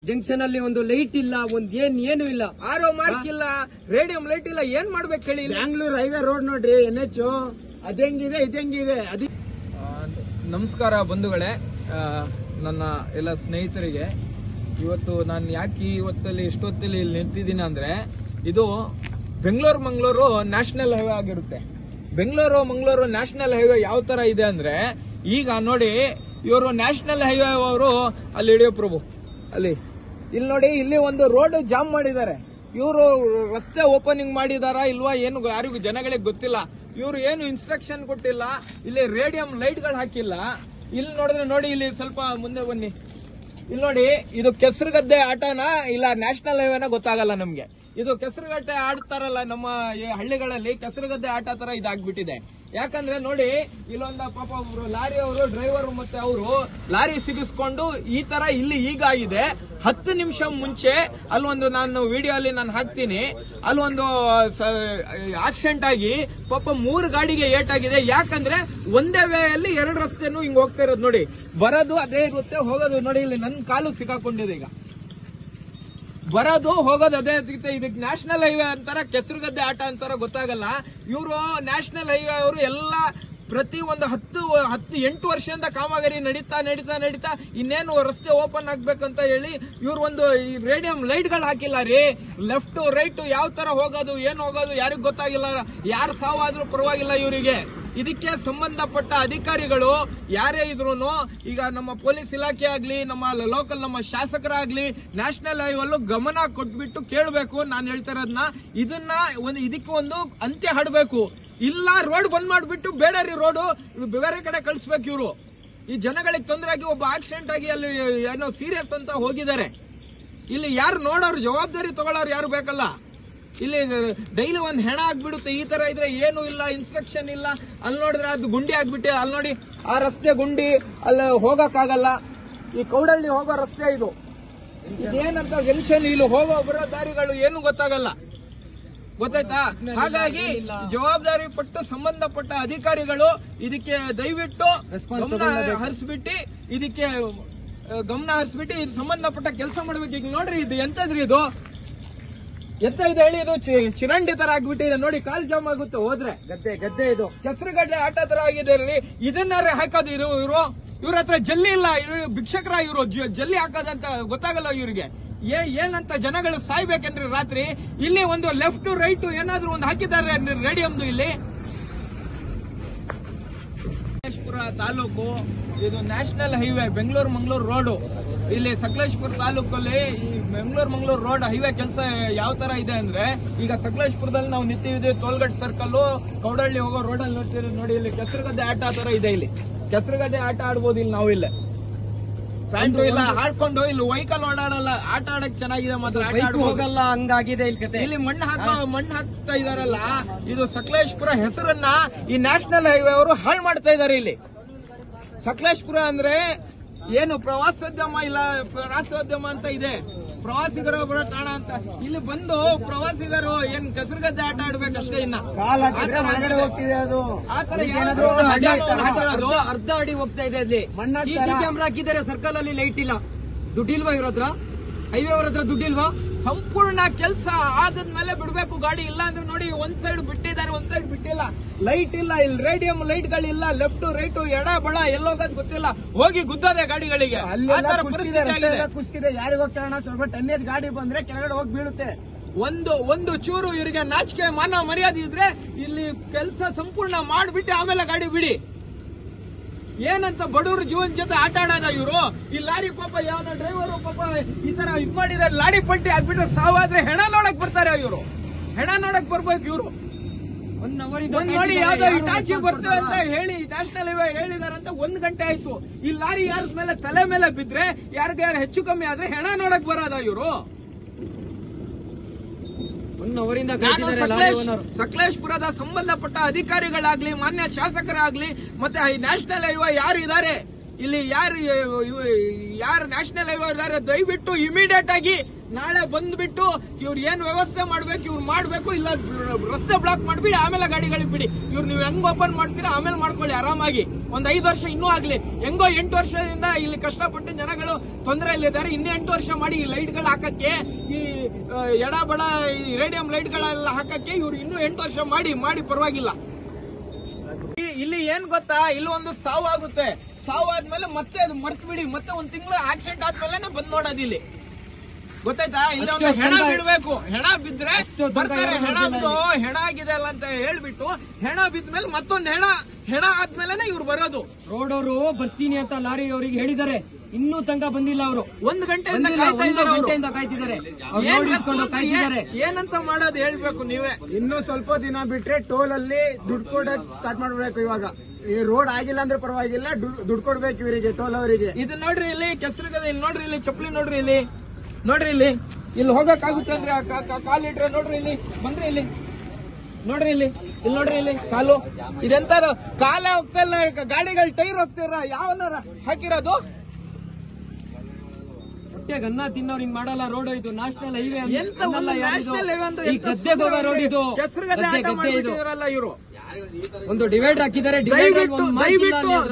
Junction ಅಲ್ಲಿ ಒಂದು light ಇಲ್ಲ, ಒಂದ್ ಏನು ಇಲ್ಲ, ಆರೋ ಮಾರ್ಕ್ ಇಲ್ಲ, ರೇಡಿಯಂ ಲೈಟ್ ಇಲ್ಲ, ಏನ್ ಮಾಡ್ಬೇಕು ಹೇಳಿ? ಬ್ಯಾಂಗ್ಳೂರ್ ಹೈವೇ ರೋಡ್ ನೋಡ್ರಿ, NH ಅದಂಗಿದೆ ಇದಂಗಿದೆ. ನಮಸ್ಕಾರ ಬಂಧುಗಳೇ, ನನ್ನ ಎಲ್ಲ ಸ್ನೇಹಿತರಿಗೆ. ಇವತ್ತು ನಾನು ಯಾಕೆ ಇವತ್ತಲ್ಲಿ ಇಷ್ಟೊತ್ತಲ್ಲಿ ಇಲ್ಲಿ ನಿಂತಿದ್ದೀನಿ ಅಂದ್ರೆ, ಇದು ಬೆಂಗಳೂರು ಮಂಗಳೂರು ನ್ಯಾಷನಲ್ ಹೈವೇ ಆಗಿರುತ್ತೆ. ಬೆಂಗಳೂರು ಮಂಗಳೂರು ನ್ಯಾಷನಲ್ ಹೈವೇ ಯಾವ ತರ ಇದೆ ಅಂದ್ರೆ, ಈಗ ನೋಡಿ ಇವರು ನ್ಯಾಷನಲ್ ಹೈವೇ ಅವರು ಅಲ್ಲಿ ಹಿಡಿಯೋ ಪ್ರಭು ಇಲ್ಲಿ ನೋಡಿ, ಇಲ್ಲಿ ಒಂದು ರೋಡ್ ಜಾಮ್ ಮಾಡಿದ್ದಾರೆ. ಇವರು ರಸ್ತೆ ಓಪನಿಂಗ್ ಮಾಡಿದಾರಾ ಇಲ್ವಾ ಏನು ಯಾರಿಗೂ ಜನಗಳಿಗೆ ಗೊತ್ತಿಲ್ಲ. ಇವರು ಏನು ಇನ್ಸ್ಟ್ರಕ್ಷನ್ ಕೊಟ್ಟಿಲ್ಲ, ಇಲ್ಲಿ ರೇಡಿಯಂ ಲೈಟ್ ಗಳು ಹಾಕಿಲ್ಲ. ಇಲ್ಲಿ ನೋಡಿದ್ರೆ ನೋಡಿ, ಇಲ್ಲಿ ಸ್ವಲ್ಪ ಮುಂದೆ ಬನ್ನಿ, ಇಲ್ಲಿ ನೋಡಿ, ಇದು ಕೆಸರುಗದ್ದೆ ಆಟನ ಇಲ್ಲ ನ್ಯಾಷನಲ್ ಹೈವೇನ ಗೊತ್ತಾಗಲ್ಲ ನಮ್ಗೆ. ಇದು ಕೆಸರುಗದ್ದೆ ಆಡ್ತಾರಲ್ಲ ನಮ್ಮ ಹಳ್ಳಿಗಳಲ್ಲಿ, ಕೆಸರುಗದ್ದೆ ಆಟ ತರ ಇದಾಗ್ಬಿಟ್ಟಿದೆ. ಯಾಕಂದ್ರೆ ನೋಡಿ, ಇಲ್ಲೊಂದ ಪಾಪ ಒಬ್ರು ಲಾರಿ ಅವರು ಡ್ರೈವರ್ ಮತ್ತೆ ಅವರು ಲಾರಿ ಸಿಗಿಸ್ಕೊಂಡು ಈ ತರ ಇಲ್ಲಿ ಈಗ ಆಗಿದೆ. 10 ನಿಮಿಷ ಮುಂಚೆ ಅಲ್ಲೊಂದು ನಾನು ವಿಡಿಯೋ ಅಲ್ಲಿ ನಾನು ಹಾಕ್ತೀನಿ, ಅಲ್ಲೊಂದು ಆಕ್ಸಿಡೆಂಟ್ ಆಗಿ ಪಾಪ 3 ಗಾಡಿಗೆ ಏಟಾಗಿದೆ. ಯಾಕಂದ್ರೆ ಒಂದೇ ವೇ ಅಲ್ಲಿ 2 ರಸ್ತೆನೂ ಹಿಂಗ್ ಹೋಗ್ತಾ ಇರೋದು ನೋಡಿ, ಬರೋದು ಅದೇ ಇರುತ್ತೆ, ಹೋಗೋದು ನೋಡಿ, ಇಲ್ಲಿ ನನ್ನ ಕಾಲು ಸಿಕ್ಕಾಕೊಂಡಿದೆ. ಈಗ ಬರೋದು ಹೋಗೋದು ಅದೇ ಇರುತ್ತೆ. ಇದಕ್ಕೆ ನ್ಯಾಷನಲ್ ಹೈವೇ ಅಂತಾರ, ಕೆಸರುಗದ್ದೆ ಆಟ ಅಂತಾರ ಗೊತ್ತಾಗಲ್ಲ. ಇವರು ನ್ಯಾಷನಲ್ ಹೈವೇ ಅವರು ಎಲ್ಲ ಪ್ರತಿ ಒಂದು 8 ವರ್ಷದಿಂದ ಕಾಮಗಾರಿ ನಡೀತಾ ಇನ್ನೇನು ರಸ್ತೆ ಓಪನ್ ಆಗ್ಬೇಕಂತ ಹೇಳಿ ಇವ್ರು ಒಂದು ರೇಡಿಯಂ ಲೈಟ್ ಗಳು ಹಾಕಿಲ್ಲ ರೀ. ಲೆಫ್ಟ್ ರೈಟ್ ಯಾವ ತರ ಹೋಗೋದು ಏನು ಹೋಗೋದು ಯಾರಿಗೂ ಗೊತ್ತಾಗಿಲ್ಲ. ಯಾರು ಸಾವಾದ್ರೂ ಪರವಾಗಿಲ್ಲ ಇವರಿಗೆ. ಇದಕ್ಕೆ ಸಂಬಂಧಪಟ್ಟ ಅಧಿಕಾರಿಗಳು ಯಾರೇ ಇದ್ರೂನು, ಈಗ ನಮ್ಮ ಪೊಲೀಸ್ ಇಲಾಖೆ ಆಗ್ಲಿ, ನಮ್ಮ ಲೋಕಲ್ ನಮ್ಮ ಶಾಸಕರಾಗ್ಲಿ, ನ್ಯಾಷನಲ್ ಹೈವೇ ಗಮನ ಕೊಟ್ಬಿಟ್ಟು ಕೇಳಬೇಕು. ನಾನು ಹೇಳ್ತಾ ಇರೋದನ್ನ, ಇದಕ್ಕೆ ಒಂದು ಅಂತ್ಯ ಹಡಬೇಕು. ಇಲ್ಲ ರೋಡ್ ಬಂದ್ ಮಾಡ್ಬಿಟ್ಟು ಬೇಡ ರೀ, ರೋಡ್ ಬೇರೆ ಕಡೆ ಕಳಿಸ್ಬೇಕು. ಇವರು ಈ ಜನಗಳಿಗೆ ತೊಂದರೆ ಆಗಿ ಒಬ್ಬ ಆಕ್ಸಿಡೆಂಟ್ ಆಗಿ ಅಲ್ಲಿ ಏನೋ ಸೀರಿಯಸ್ ಅಂತ ಹೋಗಿದ್ದಾರೆ. ಇಲ್ಲಿ ಯಾರು ನೋಡೋರು, ಜವಾಬ್ದಾರಿ ತಗೊಳ್ಳೋರು ಯಾರು ಬೇಕಲ್ಲ. ಇಲ್ಲಿ ಡೈಲಿ ಒಂದ್ ಹೆಣ ಆಗ್ಬಿಡುತ್ತೆ. ಈ ತರ ಇದ್ರೆ ಏನು ಇಲ್ಲ, ಇನ್ಸ್ಟ್ರಕ್ಷನ್ ಇಲ್ಲ. ಅಲ್ಲಿ ನೋಡಿದ್ರೆ ಅದು ಗುಂಡಿ ಆಗ್ಬಿಟ್ಟೆ. ಅಲ್ಲಿ ನೋಡಿ, ಆ ರಸ್ತೆ ಗುಂಡಿ, ಅಲ್ಲಿ ಹೋಗಕ್ಕಾಗಲ್ಲ. ಈ ಕೌಡಳ್ಳಿ ಹೋಗೋ ರಸ್ತೆ ಇದು, ಇದೇನಂತ ಜಂಕ್ಷನ್, ಇಲ್ಲಿ ಹೋಗೋ ಬರೋ ದಾರಿಗಳು ಏನು ಗೊತ್ತಾಗಲ್ಲ, ಗೊತ್ತಾಯ್ತಾ? ಹಾಗಾಗಿ ಜವಾಬ್ದಾರಿ ಪಟ್ಟು ಸಂಬಂಧಪಟ್ಟ ಅಧಿಕಾರಿಗಳು ಇದಕ್ಕೆ ದಯವಿಟ್ಟು ಗಮನ ಹರಿಸ್ಬಿಟ್ಟು ಇದು ಸಂಬಂಧಪಟ್ಟ ಕೆಲಸ ಮಾಡ್ಬೇಕು. ಈಗ ನೋಡ್ರಿ, ಇದು ಎಂತದ್ರಿ, ಇದು ಎಂತ ಇದೆ ಹೇಳಿ? ಇದು ಚಿರಂಡಿ ತರ ಆಗ್ಬಿಟ್ಟಿದೆ ನೋಡಿ, ಕಾಲ್ ಜಾಮ್ ಆಗುತ್ತೆ ಹೋದ್ರೆ. ಗದ್ದೆ ಇದು ಕೆಸರುಗಡ್ಡೆ ಆಟ ತರ ಆಗಿದೆ ರೀ. ಇದನ್ನಾರೆ ಹಾಕೋದು ಇವ್ರ ಹತ್ರ ಜಲ್ಲಿ ಇಲ್ಲ, ಇವರು ಭಿಕ್ಷಕರ, ಇವರು ಜಲ್ಲಿ ಹಾಕೋದಂತ ಗೊತ್ತಾಗಲ್ಲ ಇವ್ರಿಗೆ. ಏನಂತ ಜನಗಳು ಸಾಯ್ಬೇಕೇನ್ರಿ ರಾತ್ರಿ? ಇಲ್ಲಿ ಒಂದು ಲೆಫ್ಟ್ ರೈಟ್ ಏನಾದ್ರು ಒಂದು ಹಾಕಿದ್ದಾರೆ ರೇಡಿಯಂದು. ಇಲ್ಲಿ ಸಕಲೇಶಪುರ ತಾಲೂಕು, ಇದು national highway Bengaluru Mangaluru road. ಇಲ್ಲಿ ಸಕಲೇಶಪುರ ತಾಲೂಕಲ್ಲಿ ಈ ಬೆಂಗಳೂರು ರೋಡ್ ಹೈವೇ ಕೆಲಸ ಯಾವ ತರ ಇದೆ ಅಂದ್ರೆ, ಈಗ ಸಕಲೇಶಪುರದಲ್ಲಿ ನಾವು ನಿಂತಿದ್ದೀವಿ, ಟೋಲ್ಗೇಟ್ ಸರ್ಕಲ್, ಕೌಡಳ್ಳಿ ಹೋಗೋ ರೋಡ್ ಅಲ್ಲಿ ನೋಡ್ತೀವಿ ನೋಡಿ, ಇಲ್ಲಿ ಕೆಸರುಗದ್ದೆ ಆಟ ತರ ಇದೆ. ಇಲ್ಲಿ ಕೆಸರುಗದ್ದೆ ಆಟ ಆಡ್ಬೋದು. ಇಲ್ಲಿ ನಾವು ಇಲ್ಲ ಪ್ಯಾಂಟು ಇಲ್ಲ ಹಾಡ್ಕೊಂಡು ಇಲ್ಲಿ ವೆಹಿಕಲ್ ಓಡಾಡಲ್ಲ. ಆಟ ಆಡಕ್ ಚೆನ್ನಾಗಿದೆ, ಮಾತ್ರ ಹೋಗಲ್ಲ, ಹಂಗಾಗಿದೆ ಇಲ್ಲಿ ಕತೆ. ಇಲ್ಲಿ ಮಣ್ಣು ಹಾಕ್ತಾ ಇದಾರಲ್ಲ, ಇದು ಸಕಲೇಶಪುರ ಹೆಸರನ್ನ ಈ ನ್ಯಾಷನಲ್ ಹೈವೇ ಅವರು ಹಾಳು ಮಾಡ್ತಾ ಇದಾರೆ. ಇಲ್ಲಿ ಸಕಲೇಶಪುರ ಅಂದ್ರೆ ಏನು ಪ್ರವಾಸೋದ್ಯಮ ಇಲ್ಲ, ಪ್ರವಾಸೋದ್ಯಮ ಅಂತ ಇದೆ, ಪ್ರವಾಸಿಗರು ಬರೋ ತಾಣ ಅಂತ. ಇಲ್ಲಿ ಬಂದು ಪ್ರವಾಸಿಗರು ಏನ್ ಕೆಸರುಗದ್ದೆ ಆಟ ಆಡ್ಬೇಕಷ್ಟೇ. ಇನ್ನ ಹೋಗ್ತಿದೆ ಅದು, ಅರ್ಧ ಅಡಿ ಹೋಗ್ತಾ ಇದೆ. ಅಲ್ಲಿ CC ಕ್ಯಾಮ್ರಾ ಹಾಕಿದ್ದಾರೆ, ಸರ್ಕಲ್ ಅಲ್ಲಿ ಲೈಟ್ ಇಲ್ಲ. ದುಡ್ಡಿಲ್ವಾ ಇವ್ರ ಹತ್ರ? ಹೈವೇ ಅವ್ರ ಹತ್ರ ದುಡ್ಡಿಲ್ವಾ? ಸಂಪೂರ್ಣ ಕೆಲಸ ಆದ್ಮೇಲೆ ಬಿಡ್ಬೇಕು ಗಾಡಿ. ಇಲ್ಲ ಅಂದ್ರೆ ನೋಡಿ, ಒಂದ್ ಸೈಡ್ ಬಿಟ್ಟಿದ್ದಾರೆ, ಒಂದ್ ಸೈಡ್ ಬಿಟ್ಟಿಲ್ಲ. ಲೈಟ್ ಇಲ್ಲ, ಇಲ್ಲಿ ರೇಡಿಯಂ ಲೈಟ್ ಗಳಿಲ್ಲ. ಲೆಫ್ಟ್ ರೈಟ್ ಎಡ ಬಳ ಎಲ್ಲೋಗೋದ್ ಗೊತ್ತಿಲ್ಲ, ಹೋಗಿ ಗುದ್ದದೆ ಗಾಡಿಗಳಿಗೆ. ಕುಸ್ತಿದೆ, ಯಾರಿಗ ಹೋಗ್ತಾರ? ಸ್ವಲ್ಪ ಟನ್ನೇಜ್ ಗಾಡಿ ಬಂದ್ರೆ ಕೆಳಗಡೆ ಹೋಗಿ ಬೀಳುತ್ತೆ. ಒಂದು ಚೂರು ಇವರಿಗೆ ನಾಚಿಕೆ ಮಾನ ಮರ್ಯಾದೆ ಇದ್ರೆ ಇಲ್ಲಿ ಕೆಲಸ ಸಂಪೂರ್ಣ ಮಾಡ್ಬಿಟ್ಟು ಆಮೇಲೆ ಗಾಡಿ ಬಿಡಿ. ಏನಂತ ಬಡವರು ಜೀವನ ಜೊತೆ ಆಟ ಆಡೋದ ಇವರು? ಈ ಲಾರಿ ಪಾಪ ಯಾವ್ದೋ ಡ್ರೈವರು ಪಾಪ ಈ ತರ ಇದ್ ಮಾಡಿದಾರೆ, ಲಾರಿ ಪಟ್ಟಿ ಆಗ್ಬಿಟ್ಟು ಸಾವಾದ್ರೆ ಹೆಣ ನೋಡಕ್ ಬರ್ತಾರೆ ಇವರು. ಹೆಣ ನೋಡಕ್ ಬರ್ಬೇಕು ಇವರು. ನೋಡಿ, ಯಾವ್ದೋ ಇಟಾಚಿ ಬರ್ತದೆ ಅಂತ ಹೇಳಿ ನ್ಯಾಷನಲ್ ಹೈವೇ ಹೇಳಿದಾರಂತ 1 ಗಂಟೆ ಆಯ್ತು. ಈ ಲಾರಿ ಯಾರ ಮೇಲೆ ತಲೆ ಮೇಲೆ ಬಿದ್ರೆ, ಯಾರು ಹೆಚ್ಚು ಕಮ್ಮಿ ಆದ್ರೆ ಹೆಣ ನೋಡಕ್ ಬರೋದ ಇವರು? ಸಕಲೇಶಪುರದ ಸಂಬಂಧಪಟ್ಟ ಅಧಿಕಾರಿಗಳಾಗ್ಲಿ, ಮಾನ್ಯ ಶಾಸಕರಾಗ್ಲಿ, ಮತ್ತೆ ಈ ನ್ಯಾಷನಲ್ ಹೈವೇ ಯಾರು ಇದ್ದಾರೆ ಇಲ್ಲಿ, ಯಾರು ನ್ಯಾಷನಲ್ ಹೈವೇ ಇದ್ದಾರೆ, ದಯವಿಟ್ಟು ಇಮಿಡಿಯೇಟ್ ಆಗಿ ನಾಳೆ ಬಂದ್ಬಿಟ್ಟು ಇವ್ರು ಏನ್ ವ್ಯವಸ್ಥೆ ಮಾಡ್ಬೇಕು ಇವ್ರು ಮಾಡ್ಬೇಕು, ಇಲ್ಲ ರಸ್ತೆ ಬ್ಲಾಕ್ ಮಾಡ್ಬಿಡಿ ಆಮೇಲೆ ಗಾಡಿಗಳಿಗೆ ಬಿಡಿ. ಇವ್ರು ನೀವು ಹೆಂಗ್ ಓಪನ್ ಮಾಡ್ತೀರಾ ಆಮೇಲೆ ಮಾಡ್ಕೊಳ್ಳಿ ಆರಾಮಾಗಿ. ಒಂದ್ 5 ವರ್ಷ ಇನ್ನೂ ಆಗ್ಲಿ. ಹೆಂಗೋ 8 ವರ್ಷದಿಂದ ಇಲ್ಲಿ ಕಷ್ಟಪಟ್ಟು ಜನಗಳು ತೊಂದರೆಯಲ್ಲಿದ್ದಾರೆ. ಇನ್ನೂ 8 ವರ್ಷ ಮಾಡಿ ಈ ಲೈಟ್ಗಳು ಹಾಕಕ್ಕೆ, ಈ ಎಡ ಬಡ ರೇಡಿಯಂ ಲೈಟ್ಗಳೆಲ್ಲ ಹಾಕಕ್ಕೆ ಇವ್ರು ಇನ್ನೂ 8 ವರ್ಷ ಮಾಡಿ ಪರವಾಗಿಲ್ಲ. ಇಲ್ಲಿ ಏನ್ ಗೊತ್ತಾ, ಇಲ್ಲಿ ಒಂದು ಸಾವು ಆಗುತ್ತೆ. ಸಾವು ಆದ್ಮೇಲೆ ಮತ್ತೆ ಅದು ಮರ್ತ್ ಬಿಡಿ, ಮತ್ತೆ 1 ತಿಂಗಳು ಆಕ್ಸಿಡೆಂಟ್ ಆದ್ಮೇಲೆ ಬಂದ್ ನೋಡೋದು ಇಲ್ಲಿ. ಗೊತ್ತಾಯ್ತಾ? ಇಲ್ಲಿ ಒಂದು ಹೆಣ ಬಿಡ್ಬೇಕು. ಹೆಣ ಬಿದ್ರೆ ಬರ್ತಾರೆ. ಹೆಣ ಆಗಿದೆ ಅಲ್ಲ ಅಂತ ಹೇಳ್ಬಿಟ್ಟು ಹೆಣ ಬಿದ್ಮೇಲೆ ಮತ್ತೊಂದು ಹೆಣ ಆದ್ಮೇಲೆ ಇವ್ರು ಬರೋದು. ರೋಡ್ ಅವರು ಬರ್ತೀನಿ ಅಂತ ಲಾರಿ ಅವರಿಗೆ ಹೇಳಿದ್ದಾರೆ, ಇನ್ನೂ ತನಕ ಬಂದಿಲ್ಲ. ಅವರು 1 ಗಂಟೆಯಿಂದ ಕಾಯ್ತಿದ್ದಾರೆ. ಏನಂತ ಮಾಡೋದು ಹೇಳ್ಬೇಕು ನೀವೇ. ಇನ್ನು ಸ್ವಲ್ಪ ದಿನ ಬಿಟ್ರೆ ಟೋಲ್ ಅಲ್ಲಿ ದುಡ್ಡು ಕೊಡಕ್ ಸ್ಟಾರ್ಟ್ ಮಾಡ್ಬೇಕು. ಇವಾಗ ಈ ರೋಡ್ ಆಗಿಲ್ಲ ಅಂದ್ರೆ ಪರವಾಗಿಲ್ಲ, ದುಡ್ಡು ಕೊಡ್ಬೇಕು ಇವರಿಗೆ, ಟೋಲ್ ಅವರಿಗೆ. ಇದು ನೋಡ್ರಿ, ಇಲ್ಲಿ ಕೆಸರಿಗದೆ. ಇಲ್ಲಿ ನೋಡ್ರಿ, ಇಲ್ಲಿ ಚಪ್ಪಲಿ ನೋಡ್ರಿ, ಇಲ್ಲಿ ಹೋಗಕ್ ಆಗುತ್ತೆ ಅಂದ್ರೆ ಕಾಲಿಟ್ರೆ ನೋಡ್ರಿ, ಇಲ್ಲಿ ಬಂದ್ರಿ, ಇಲ್ಲಿ ನೋಡ್ರಿ, ಇಲ್ಲಿ ನೋಡ್ರಿ, ಇಲ್ಲಿ ಕಾಲು ಇದೆಂತ ಕಾಲೇ ಹೋಗ್ತಾ ಇಲ್ಲ. ಗಾಡಿಗಳು ಟೈರ್ ಹೋಗ್ತಿರ ಯಾವನಾರ ಹಾಕಿರೋದು. ಹೊಟ್ಟೆಗೆ ಅನ್ನ ತಿನ್ನೋರು ಹಿಂಗ್ ಮಾಡಲ್ಲ. ರೋಡ್ ಇದು ನ್ಯಾಷನಲ್ ಹೈವೇ ಎಂತ ನ್ಯಾಷನಲ್ ಹೈವೇ ಅಂದ್ರೆ ಈ ಗದ್ದೆಗೆ ಹೋಗೋ ರೋಡ್ ಇದು. ಕೆಸರುಗದೆ ಆಟ ಮಾಡ್ಬಿಟ್ಟಿದಾರಲ್ಲ ಇವರು. ಒಂದು ಡಿವೈಡ್ ಹಾಕಿದ್ದಾರೆ.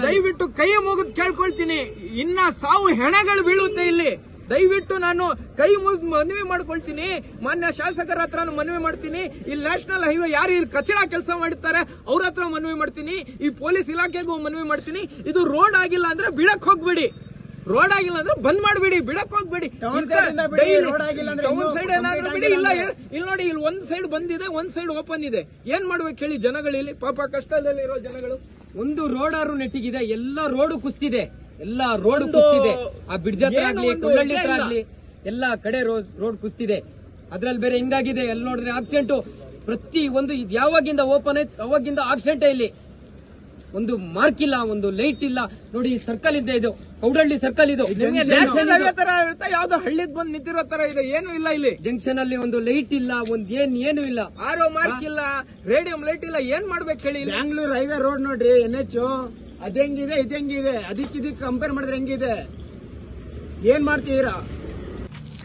ದಯವಿಟ್ಟು ಕೈ ಮುಗಿದು ಕೇಳ್ಕೊಳ್ತೀನಿ, ಇನ್ನ ಸಾವು ಹೆಣಗಳು ಬೀಳುತ್ತೆ ಇಲ್ಲಿ. ದಯವಿಟ್ಟು ನಾನು ಕೈ ಮುಗಿದು ಮನವಿ ಮಾಡ್ಕೊಳ್ತೀನಿ, ಮಾನ್ಯ ಶಾಸಕರ ಹತ್ರ ಮನವಿ ಮಾಡ್ತೀನಿ. ಇಲ್ಲಿ ನ್ಯಾಷನಲ್ ಹೈವೇ ಯಾರು ಇಲ್ಲಿ ಕಚಡ ಕೆಲಸ ಮಾಡುತ್ತಾರೆ ಅವ್ರ ಹತ್ರ ಮನವಿ ಮಾಡ್ತೀನಿ, ಈ ಪೊಲೀಸ್ ಇಲಾಖೆಗೂ ಮನವಿ ಮಾಡ್ತೀನಿ. ಇದು ರೋಡ್ ಆಗಿಲ್ಲ ಅಂದ್ರೆ ಬಿಡಕ್ ಹೋಗ್ಬಿಡಿ, ರೋಡ್ ಆಗಿಲ್ಲ ಅಂದ್ರೆ ಬಂದ್ ಮಾಡ್ಬಿಡಿ, ಬಿಡಕ್ ಹೋಗ್ಬಿಡಿ. ಟೌನ್ ಸೈಡ್ ಏನಾದ್ರೂ ಬಿಡಿ. ಇಲ್ಲ ಇಲ್ಲಿ ನೋಡಿ, ಇಲ್ಲಿ ಒಂದ್ ಸೈಡ್ ಬಂದಿದೆ, ಒಂದ್ ಸೈಡ್ ಓಪನ್ ಇದೆ. ಏನ್ ಮಾಡ್ಬೇಕು ಹೇಳಿ ಜನಗಳಲ್ಲಿ? ಪಾಪ ಕಷ್ಟದಲ್ಲಿ ಇರೋ ಜನಗಳು. ಒಂದು ರೋಡಾರು ನೆಟ್ಟಿಗಿದೆ, ಎಲ್ಲ ರೋಡು ಕುಸ್ತಿದೆ, ಎಲ್ಲ ರೋಡ್ ಕುಸ್ತಿದೆ. ಆ ಬ್ರಿಡ್ಜ್ ಹತ್ರ ಆಗ್ಲಿ, ಕೊಳ್ಳಳ್ಳಿ ಹತ್ರ ಆಗ್ಲಿ, ಎಲ್ಲಾ ಕಡೆ ರೋಡ್ ಕುಸ್ತಿದೆ. ಅದ್ರಲ್ಲಿ ಬೇರೆ ಹಿಂಗಾಗಿದೆ. ಎಲ್ಲಿ ನೋಡ್ರಿ ಆಕ್ಸಿಡೆಂಟ್ ಪ್ರತಿ ಒಂದು. ಇದು ಯಾವಾಗಿಂದ ಓಪನ್ ಆಯ್ತು ಅವಾಗಿಂದ ಆಕ್ಸಿಡೆಂಟ್. ಇಲ್ಲಿ ಒಂದು ಮಾರ್ಕ್ ಇಲ್ಲ, ಒಂದು ಲೈಟ್ ಇಲ್ಲ. ನೋಡಿ ಸರ್ಕಲ್ ಇದೆ, ಇದು ಕೌಡಳ್ಳಿ ಸರ್ಕಲ್. ಇದು ಯಾವ್ದೋ ಹಳ್ಳಿಗೆ ಬಂದು ನಿಂತಿರೋ ತರ ಇದೆ. ಏನು ಇಲ್ಲ ಇಲ್ಲಿ ಜಂಕ್ಷನ್ ಅಲ್ಲಿ. ಒಂದು ಲೈಟ್ ಇಲ್ಲ, ಒಂದು ಏನು ಇಲ್ಲ, ಆರೋ ಮಾರ್ಕ್ ಇಲ್ಲ, ರೇಡಿಯಂ ಲೈಟ್ ಇಲ್ಲ. ಏನ್ ಮಾಡ್ಬೇಕು ಹೇಳಿ? ಬ್ಯಾಂಗ್ಳೂರ್ ಹೈವೇ ರೋಡ್ ನೋಡ್ರಿ, NH ಅದಂಗಿದೆ ಇದೆಂಗಿದೆ, ಅದಕ್ಕೆ ಕಂಪೇರ್ ಮಾಡಿದ್ರೆ ಹೆಂಗಿದೆ? ಏನ್ ಮಾಡ್ತೀರಾ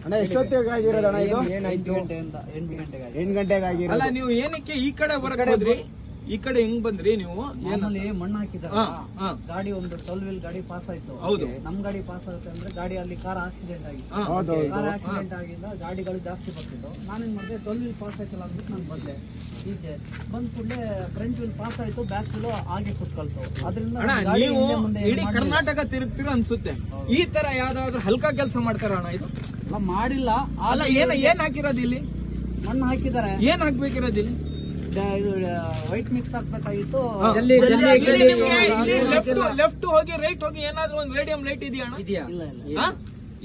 ಅಣ್ಣ? ಎಷ್ಟೊತ್ತಿಗೆ ಆಗಿರೋದು ಅಣ್ಣ ಇದು? 8 ಗಂಟೆಗೆ ಆಗಿರೋದು. ಅಲ್ಲ, ನೀವು ಏನಕ್ಕೆ ಈ ಕಡೆ ಹೊರಗಡೆ ಈ ಕಡೆ ಹೆಂಗ್ ಬಂದ್ರಿ ನೀವು? ಮಣ್ಣು ಹಾಕಿದಾರೆ. ಗಾಡಿ ಒಂದು 12 ವೀಲ್ ಗಾಡಿ ಪಾಸ್ ಆಯ್ತು. ಹೌದು. ನಮ್ ಗಾಡಿ ಪಾಸ್ ಆಗುತ್ತೆ ಅಂದ್ರೆ ಗಾಡಿ ಅಲ್ಲಿ ಕಾರ್ ಆಕ್ಸಿಡೆಂಟ್ ಆಗಿತ್ತು. ಕಾರ್ ಆಕ್ಸಿಡೆಂಟ್ ಆಗಿಂದ ಗಾಡಿಗಳು ಜಾಸ್ತಿ ಬರ್ತಿದ್ದು. ನಾನೇನ್ ಮಾಡಿದೆ, 12 ವೀಲ್ ಪಾಸ್ ಆಯ್ತಲ್ಲ ಅಂದ್ಬಿಟ್ಟು ನಾನು ಬಂದೆ. ಹೀಗೆ ಬಂದ್ ಕೂಡಲೇ ಫ್ರಂಟ್ ವೀಲ್ ಪಾಸ್ ಆಯ್ತು, ಬ್ಯಾಕ್ ವೀಲ್ ಹಾಗೆ ಕುತ್ಕೊಳ್ತು. ಅದರಿಂದ ನೀವು ಇಡೀ ಕರ್ನಾಟಕ ತಿರುಗ್ತೀರ ಅನ್ಸುತ್ತೆ. ಈ ತರ ಯಾವ್ದಾದ್ರು ಹಲ್ಕಾ ಕೆಲಸ ಮಾಡ್ತಾರ ಅಣ್ಣ? ಇದು ಮಾಡಿಲ್ಲ. ಅಲ್ಲ, ಏನ್ ಹಾಕಿರೋದು ಇಲ್ಲಿ? ಮಣ್ಣು ಹಾಕಿದ್ದಾರೆ. ಏನ್ ಹಾಕ್ಬೇಕಿರೋದು ಇಲ್ಲಿ? ಇದು ವೈಟ್ ಮಿಕ್ಸ್ ಹಾಕ್ಬೇಕಾಗಿತ್ತು. ಲೆಫ್ಟ್ ಹೋಗಿ ರೈಟ್ ಹೋಗಿ ಏನಾದ್ರು ಒಂದು ರೇಡಿಯಂ ಲೈಟ್ ಇದೆಯಾ? ಇಲ್ಲ.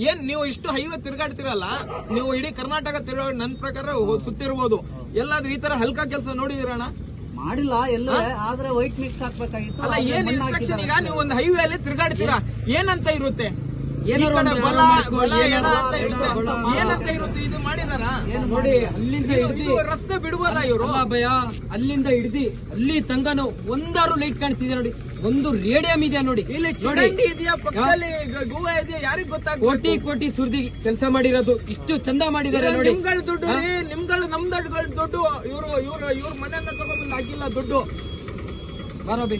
ಏನ್ ನೀವು ಇಷ್ಟು ಹೈವೇ ತಿರುಗಾಡ್ತಿರಲ್ಲ, ನೀವು ಇಡೀ ಕರ್ನಾಟಕ ತಿರುಗಾಡಿ ನನ್ನ ಪ್ರಕಾರ ಸುತ್ತಿರ್ಬೋದು. ಎಲ್ಲಾದ್ರೂ ಈ ತರ ಹಲ್ಕಾ ಕೆಲಸ ನೋಡಿದಿರಣ್ಣ? ಮಾಡಿಲ್ಲ ಎಲ್ಲ, ಆದ್ರೆ ವೈಟ್ ಮಿಕ್ಸ್ ಹಾಕ್ಬೇಕಾಗಿತ್ತು. ಅಲ್ಲ, ಏನ್ ಇನ್ಸ್ಟ್ರಕ್ಷನ್? ಈಗ ನೀವು ಒಂದು ಹೈವೇ ಅಲ್ಲಿ ತಿರುಗಾಡ್ತೀರಾ, ಏನಂತ ಇರುತ್ತೆ? ಏನಂತ ಇರುತ್ತೆ? ಇದು ಮಾಡಿದಾರ ನೋಡಿ. ಅಲ್ಲಿಂದ ರಸ್ತೆ ಬಿಡ್ಬೋದಾ ಇವರು? ಭಯ. ಅಲ್ಲಿಂದ ಹಿಡ್ದಿ ಅಲ್ಲಿ ತಂಗನು ಒಂದಾರು ಲೈಟ್ ಕಾಣಿಸ್ತಿದೆ ನೋಡಿ. ಒಂದು ರೇಡಿಯಂ ಇದೆ ನೋಡಿ. ಇಲ್ಲಿ ಚರಂಡಿ ಇದೆಯಾ, ಪಕ್ಕದಲ್ಲಿ ಗೋವಾ ಇದೆಯಾ, ಯಾರಿಗ್ ಗೊತ್ತಾಗ? ಕೋಟಿ ಸುರ್ದಿ ಕೆಲಸ ಮಾಡಿರೋದು. ಇಷ್ಟು ಚಂದ ಮಾಡಿದ್ದಾರೆ ನೋಡಿ. ನಿಮ್ಗಳ ದುಡ್ಡು, ನಿಮ್ಗಳು ನಮ್ ದುಡ್ಡು. ಇವ್ರ ಮನೆಯನ್ನ ತಗೊಂಡ್ಬಂದು ಹಾಕಿಲ್ಲ ದುಡ್ಡು. ಬರೋಬಿ.